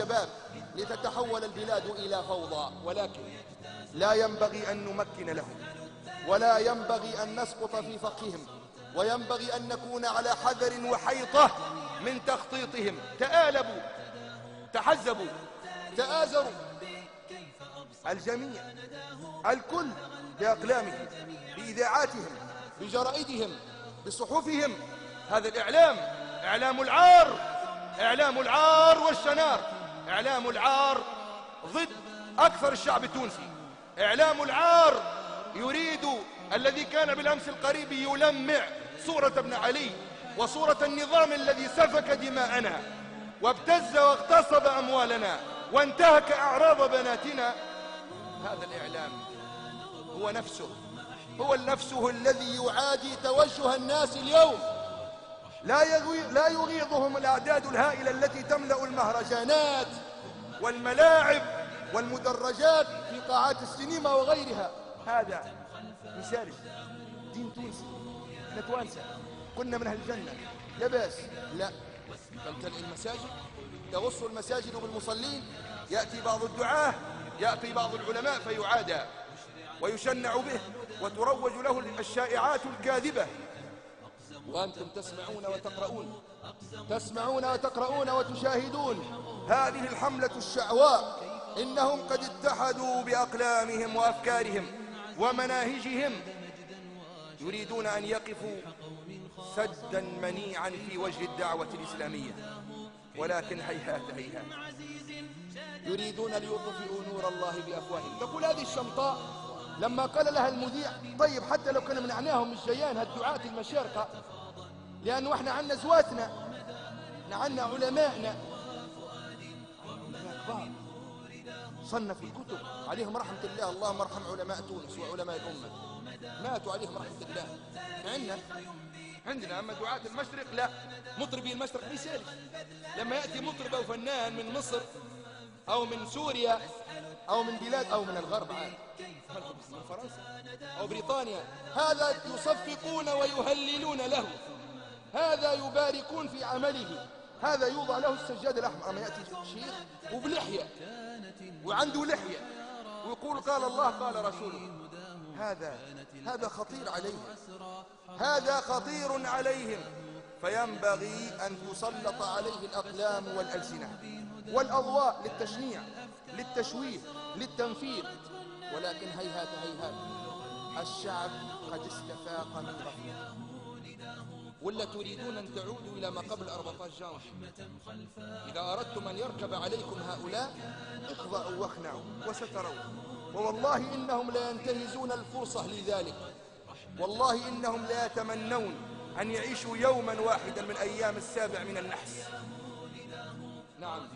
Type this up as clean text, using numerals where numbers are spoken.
الشباب لتتحول البلاد إلى فوضى، ولكن لا ينبغي أن نمكن لهم، ولا ينبغي أن نسقط في فخهم، وينبغي أن نكون على حذر وحيطة من تخطيطهم. تآلبوا، تحزبوا، تآزروا، الجميع، الكل، بأقلامهم، بإذاعاتهم، بجرائدهم، بصحفهم. هذا الإعلام إعلام العار، إعلام العار والشنار، إعلام العار ضد أكثر الشعب التونسي، إعلام العار يريد الذي كان بالأمس القريب يلمع صورة ابن علي وصورة النظام الذي سفك دماءنا وابتز واغتصب أموالنا وانتهك أعراض بناتنا. هذا الإعلام هو نفسه الذي يعادي توجه الناس اليوم. لا يغيظهم الأعداد الهائلة التي تملأ المهرجانات والملاعب والمدرجات في قاعات السينما وغيرها. هذا مثال دين تونسي، احنا توانسة كنا من أهل الجنة، لا بأس، لا، تمتلئ المساجد، تغص المساجد بالمصلين، يأتي بعض الدعاة، يأتي بعض العلماء فيعادى ويشنع به وتروج له الشائعات الكاذبة، وأنتم تسمعون وتقرؤون وتشاهدون هذه الحملة الشعواء. إنهم قد اتحدوا بأقلامهم وأفكارهم ومناهجهم، يريدون أن يقفوا سدا منيعا في وجه الدعوة الإسلامية، ولكن هيهات هيهات، يريدون ليطفئوا نور الله بأفواههم. تقول هذه الشمطاء لما قال لها المذيع: طيب حتى لو كنا منعناهم مش جيان هالدعاة المشارقة، لأنه احنا عنا زواتنا، احنا عنا علماءنا كبار صنفوا الكتب عليهم رحمة الله، اللهم ارحم علماء تونس وعلماء الأمة، ماتوا عليهم رحمة الله. عندنا أما دعاة المشرق لا، مطربي المشرق بيسالي، لما يأتي مطرب أو فنان من مصر أو من سوريا أو من بلاد أو من الغرب عاد من فرنسا أو بريطانيا، هذا يصفقون ويهللون له، هذا يباركون في عمله، هذا يوضع له السجاد الأحمر. أما يأتي شيخ وبلحية وعنده لحية ويقول قال الله قال رسوله، هذا خطير عليهم، هذا خطير عليهم، فينبغي أن تسلط عليه الأقلام والألسنة والأضواء للتشنيع، للتشويه، للتنفير. ولكن هيهات هيهات، الشعب قد استفاق من غفلة. ولا تريدون أن تعودوا إلى ما قبل 14 جانفي؟ إذا أردتم أن يركب عليكم هؤلاء اخضعوا واخنعوا وسترون، ووالله إنهم لا ينتهزون الفرصة لذلك، والله إنهم لا يتمنون أن يعيشوا يوما واحدا من أيام 7 من النحس. نعم.